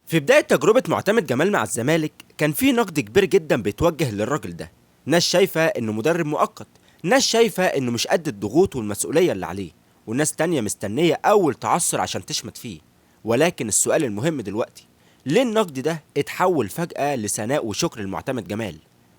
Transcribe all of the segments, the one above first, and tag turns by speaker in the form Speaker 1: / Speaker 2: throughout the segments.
Speaker 1: في بداية تجربة معتمد جمال مع الزمالك كان في نقد كبير جدا بيتوجه للراجل ده. ناس شايفة انه مدرب مؤقت، ناس شايفة انه مش قد الضغوط والمسؤولية اللي عليه، وناس تانية مستنية اول تعثر عشان تشمت فيه. ولكن السؤال المهم دلوقتي، ليه النقد ده اتحول فجأة لثناء وشكر لمعتمد جمال؟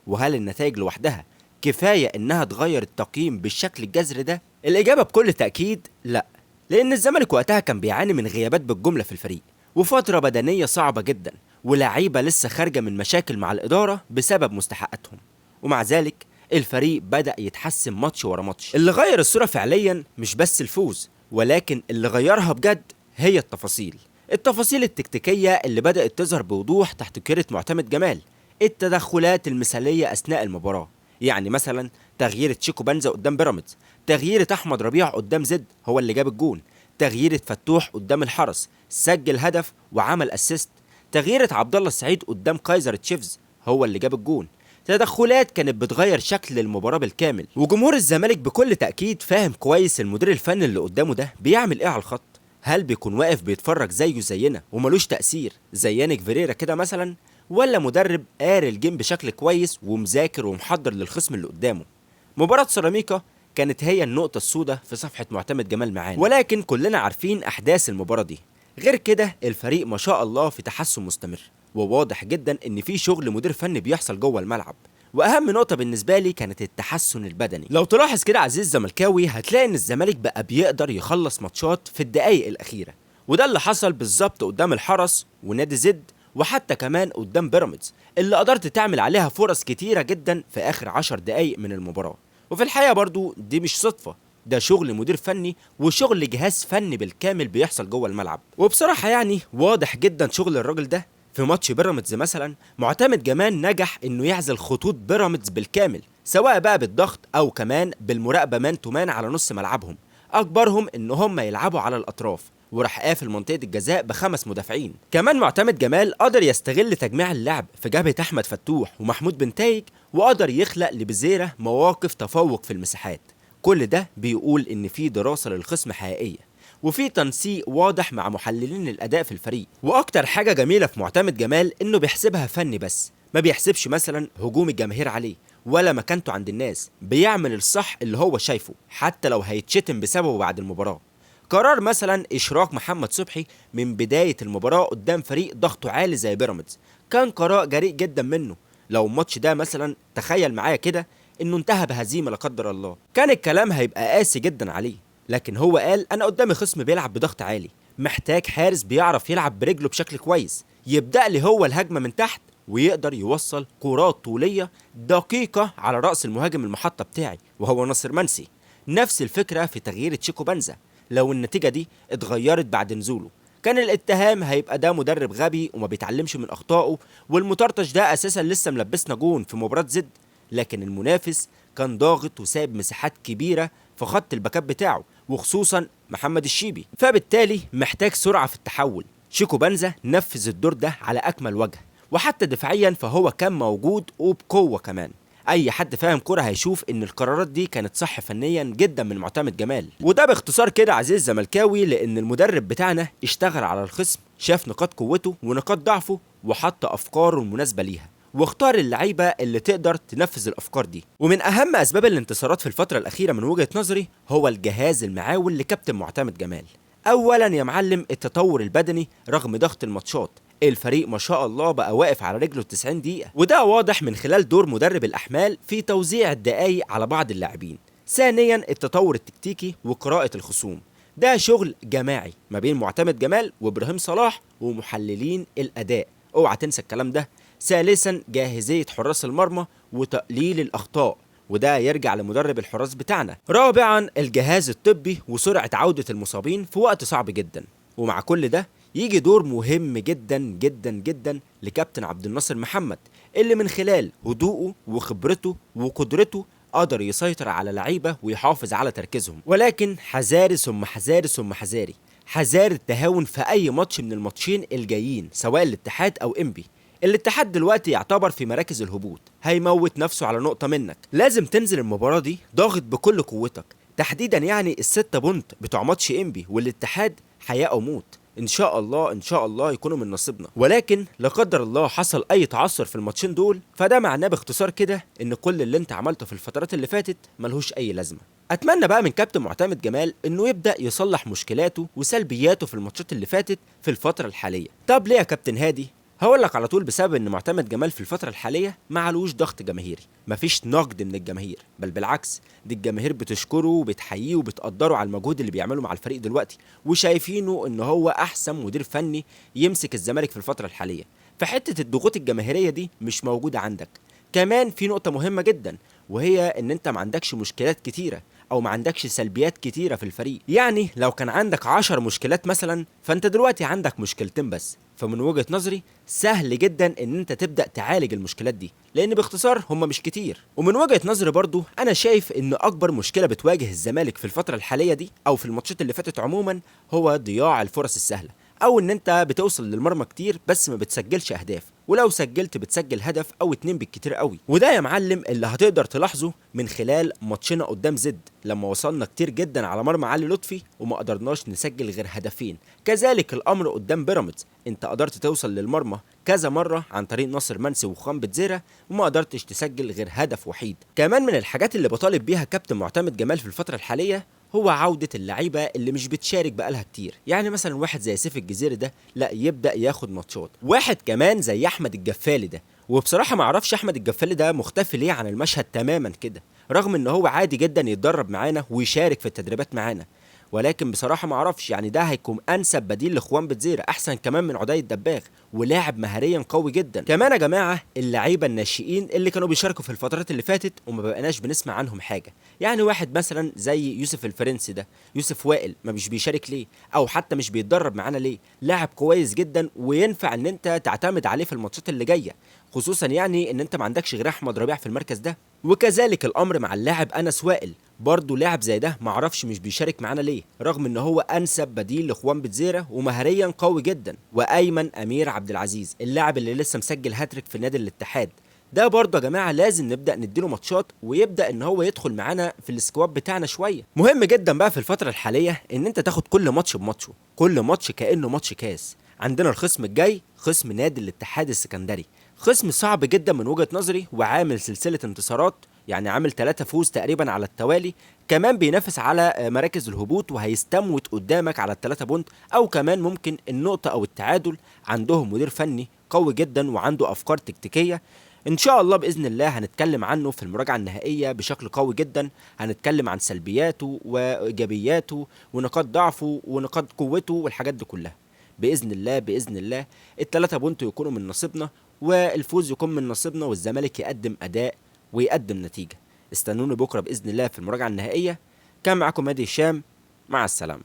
Speaker 1: وهل النتائج لوحدها كفاية انها تغير التقييم بالشكل الجذري ده؟ الإجابة بكل تأكيد لا، لأن الزمالك وقتها كان بيعاني من غيابات بالجملة في الفريق، وفترة بدنية صعبة جدا، ولاعيبة لسه خارجة من مشاكل مع الإدارة بسبب مستحقاتهم. ومع ذلك الفريق بدأ يتحسن ماتش ورا ماتش. اللي غير الصورة فعليا مش بس الفوز، ولكن اللي غيرها بجد هي التفاصيل التكتيكية اللي بدأت تظهر بوضوح تحت قيادة معتمد جمال. التدخلات المثالية أثناء المباراة، يعني مثلا تغيير تشيكو بنزا قدام بيراميدز، تغيير احمد ربيع قدام زد هو اللي جاب الجون، تغيير فتوح قدام الحرس سجل هدف وعمل اسيست، تغيير عبد الله السعيد قدام كايزر تشيفز هو اللي جاب الجون. تدخلات كانت بتغير شكل المباراة بالكامل، وجمهور الزمالك بكل تأكيد فاهم كويس المدير الفني اللي قدامه ده بيعمل ايه على الخط. هل بيكون واقف بيتفرج زيه زينا وملوش تأثير زي يانيك فيريرا كده مثلا، ولا مدرب قاري الجيم بشكل كويس ومذاكر ومحضر للخصم اللي قدامه؟ مباراة سيراميكا كانت هي النقطة السوداء في صفحة معتمد جمال معانا، ولكن كلنا عارفين أحداث المباراة دي. غير كده الفريق ما شاء الله في تحسن مستمر، وواضح جدا إن في شغل مدير فني بيحصل جوه الملعب. واهم نقطه بالنسبه لي كانت التحسن البدني. لو تلاحظ كده عزيز الزملكاوي هتلاقي ان الزمالك بقى بيقدر يخلص ماتشات في الدقايق الاخيره، وده اللي حصل بالظبط قدام الحرس ونادي زد، وحتى كمان قدام بيراميدز اللي قدرت تعمل عليها فرص كتيره جدا في اخر 10 دقايق من المباراه. وفي الحقيقه برضو دي مش صدفه، ده شغل مدير فني وشغل جهاز فني بالكامل بيحصل جوه الملعب. وبصراحه يعني واضح جدا شغل الراجل ده. في ماتش بيراميدز مثلا معتمد جمال نجح انه يعزل خطوط بيراميدز بالكامل، سواء بقى بالضغط او كمان بالمراقبه مان تو مان على نص ملعبهم، اجبرهم ان هم يلعبوا على الاطراف، وراح قافل منطقه الجزاء ب5 مدافعين. كمان معتمد جمال قدر يستغل تجميع اللعب في جبهه احمد فتوح ومحمود بن تايج، وقدر يخلق لبزيره مواقف تفوق في المساحات. كل ده بيقول ان في دراسه للخصم حقيقيه، وفي تنسيق واضح مع محللين الاداء في الفريق. واكتر حاجه جميله في معتمد جمال انه بيحسبها فني بس، ما بيحسبش مثلا هجوم الجماهير عليه ولا مكانته عند الناس، بيعمل الصح اللي هو شايفه حتى لو هيتشتم بسببه بعد المباراه. قرار مثلا اشراك محمد صبحي من بدايه المباراه قدام فريق ضغطه عالي زي بيراميدز كان قرار جريء جدا منه. لو الماتش ده مثلا تخيل معايا كده انه انتهى بهزيمه لا قدر الله، كان الكلام هيبقى قاسي جدا عليه. لكن هو قال انا قدامي خصم بيلعب بضغط عالي، محتاج حارس بيعرف يلعب برجله بشكل كويس، يبدأ لي هو الهجمة من تحت ويقدر يوصل كرات طولية دقيقة على رأس المهاجم المحطة بتاعي وهو ناصر منسي. نفس الفكرة في تغيير تشيكو بنزا. لو النتيجة دي اتغيرت بعد نزوله كان الاتهام هيبقى ده مدرب غبي وما بيتعلمش من أخطائه، والمطرطش ده أساسا لسه ملبسنا جون في مباراة زد. لكن المنافس كان ضاغط وسايب مساحات كبيرة في خط الباكات بتاعه، وخصوصا محمد الشيبي، فبالتالي محتاج سرعة في التحول. شيكو بنزا نفذ الدور ده على أكمل وجه، وحتى دفاعيا فهو كان موجود وبقوة كمان. اي حد فاهم كرة هيشوف ان القرارات دي كانت صح فنيا جدا من معتمد جمال. وده باختصار كده عزيز الزملكاوي، لان المدرب بتاعنا اشتغل على الخصم، شاف نقاط قوته ونقاط ضعفه وحط افكاره المناسبة ليها، واختار اللعيبه اللي تقدر تنفذ الافكار دي. ومن اهم اسباب الانتصارات في الفتره الاخيره من وجهه نظري هو الجهاز المعاون لكابتن معتمد جمال. اولا يا معلم التطور البدني رغم ضغط الماتشات، الفريق ما شاء الله بقى واقف على رجله 90 دقيقه، وده واضح من خلال دور مدرب الاحمال في توزيع الدقايق على بعض اللاعبين. ثانيا التطور التكتيكي وقراءه الخصوم، ده شغل جماعي ما بين معتمد جمال وابراهيم صلاح ومحللين الاداء، اوعى تنسى الكلام ده. ثالثا جاهزية حراس المرمى وتقليل الأخطاء، وده يرجع لمدرب الحراس بتاعنا. رابعا الجهاز الطبي وسرعة عودة المصابين في وقت صعب جدا. ومع كل ده يجي دور مهم جدا جدا جدا لكابتن عبد الناصر محمد، اللي من خلال هدوءه وخبرته وقدرته قدر يسيطر على لعيبة ويحافظ على تركيزهم. ولكن حذاري ثم حذاري ثم حذاري، حذار التهاون في أي ماتش من الماتشين الجايين سواء الاتحاد أو إنبي. الاتحاد دلوقتي يعتبر في مراكز الهبوط، هيموت نفسه على نقطة منك، لازم تنزل المباراة دي ضاغط بكل قوتك، تحديدا يعني ال6 بونت بتوع ماتش انبي والاتحاد حياة او موت. ان شاء الله ان شاء الله يكونوا من نصيبنا. ولكن لا قدر الله حصل اي تعثر في الماتشين دول، فده معناه باختصار كده ان كل اللي انت عملته في الفترات اللي فاتت ملهوش اي لازمه. اتمنى بقى من كابتن معتمد جمال انه يبدا يصلح مشكلاته وسلبياته في الماتشات اللي فاتت في الفتره الحاليه. طب ليه يا كابتن هادي؟ هقول لك على طول، بسبب ان معتمد جمال في الفتره الحاليه ما علوش ضغط جماهيري، مفيش نقد من الجماهير، بل بالعكس دي الجماهير بتشكره وبتحييه وبتقدره على المجهود اللي بيعمله مع الفريق دلوقتي، وشايفينه ان هو احسن مدير فني يمسك الزمالك في الفتره الحاليه. فحته الضغوط الجماهيريه دي مش موجوده عندك. كمان في نقطه مهمه جدا، وهي ان انت ما عندكش مشكلات كتيره او ما عندكش سلبيات كتيره في الفريق. يعني لو كان عندك 10 مشكلات مثلا، فانت دلوقتي عندك مشكلتين بس. فمن وجهة نظري سهل جدا ان انت تبدأ تعالج المشكلات دي، لان باختصار هم مش كتير. ومن وجهة نظري برضو انا شايف ان اكبر مشكلة بتواجه الزمالك في الفترة الحالية دي او في الماتشات اللي فاتت عموما هو ضياع الفرص السهلة، او ان انت بتوصل للمرمى كتير بس ما بتسجلش اهداف، ولو سجلت بتسجل هدف او اتنين بالكتير قوي. وده يا معلم اللي هتقدر تلاحظه من خلال ماتشنا قدام زد، لما وصلنا كتير جدا على مرمى علي لطفي وما قدرناش نسجل غير هدفين. كذلك الامر قدام بيراميدز، انت قدرت توصل للمرمى كذا مره عن طريق ناصر منسي وخان بتزيرة وما قدرتش تسجل غير هدف وحيد. كمان من الحاجات اللي بطالب بيها كابتن معتمد جمال في الفتره الحاليه هو عودة اللعيبة اللي مش بتشارك بقالها كتير. يعني مثلا واحد زي سيف الجزيري ده لا يبدأ ياخد ماتشات، واحد كمان زي احمد الجفالي ده. وبصراحة معرفش احمد الجفالي ده مختفي ليه عن المشهد تماما كده، رغم ان هو عادي جدا يتدرب معانا ويشارك في التدريبات معانا. ولكن بصراحة معرفش، يعني ده هيكون انسب بديل لاخوان بتزيرة، احسن كمان من عدي الدباغ، ولاعب مهاريا قوي جدا. كمان يا جماعة اللعيبة الناشئين اللي كانوا بيشاركوا في الفترات اللي فاتت وما بقناش بنسمع عنهم حاجة، يعني واحد مثلا زي يوسف الفرنسي ده، يوسف وائل، ما مش بيشارك ليه او حتى مش بيتدرب معانا ليه؟ لاعب كويس جدا وينفع ان انت تعتمد عليه في الماتشات اللي جاية، خصوصا يعني ان انت ما عندكش غير احمد ربيع في المركز ده. وكذلك الامر مع اللاعب انس وائل، برضه لاعب زي ده معرفش مش بيشارك معانا ليه، رغم ان هو انسب بديل لاخوان بتزيرة ومهاريا قوي جدا. وايمن امير عبد العزيز، اللاعب اللي لسه مسجل هاتريك في نادي الاتحاد، ده برضه يا جماعه لازم نبدا نديله ماتشات ويبدا ان هو يدخل معانا في السكواد بتاعنا شويه. مهم جدا بقى في الفتره الحاليه ان انت تاخد كل ماتش بماتشه، كل ماتش كانه ماتش كاس. عندنا الخصم الجاي خصم نادي الاتحاد السكندري، خصم صعب جدا من وجهه نظري وعامل سلسله انتصارات، يعني عامل 3 فوز تقريبا على التوالي. كمان بينافس على مراكز الهبوط وهيستموت قدامك على ال3 بونت، او كمان ممكن النقطه او التعادل. عندهم مدير فني قوي جدا وعنده افكار تكتيكيه. ان شاء الله باذن الله هنتكلم عنه في المراجعه النهائيه بشكل قوي جدا، هنتكلم عن سلبياته وايجابياته ونقاط ضعفه ونقاط قوته والحاجات دي كلها. باذن الله باذن الله ال3 بونت يكونوا من نصيبنا والفوز يكون من نصيبنا والزمالك يقدم اداء ويقدم نتيجه. استنوني بكره باذن الله في المراجعه النهائيه. كان معاكم هادي هشام، مع السلامه.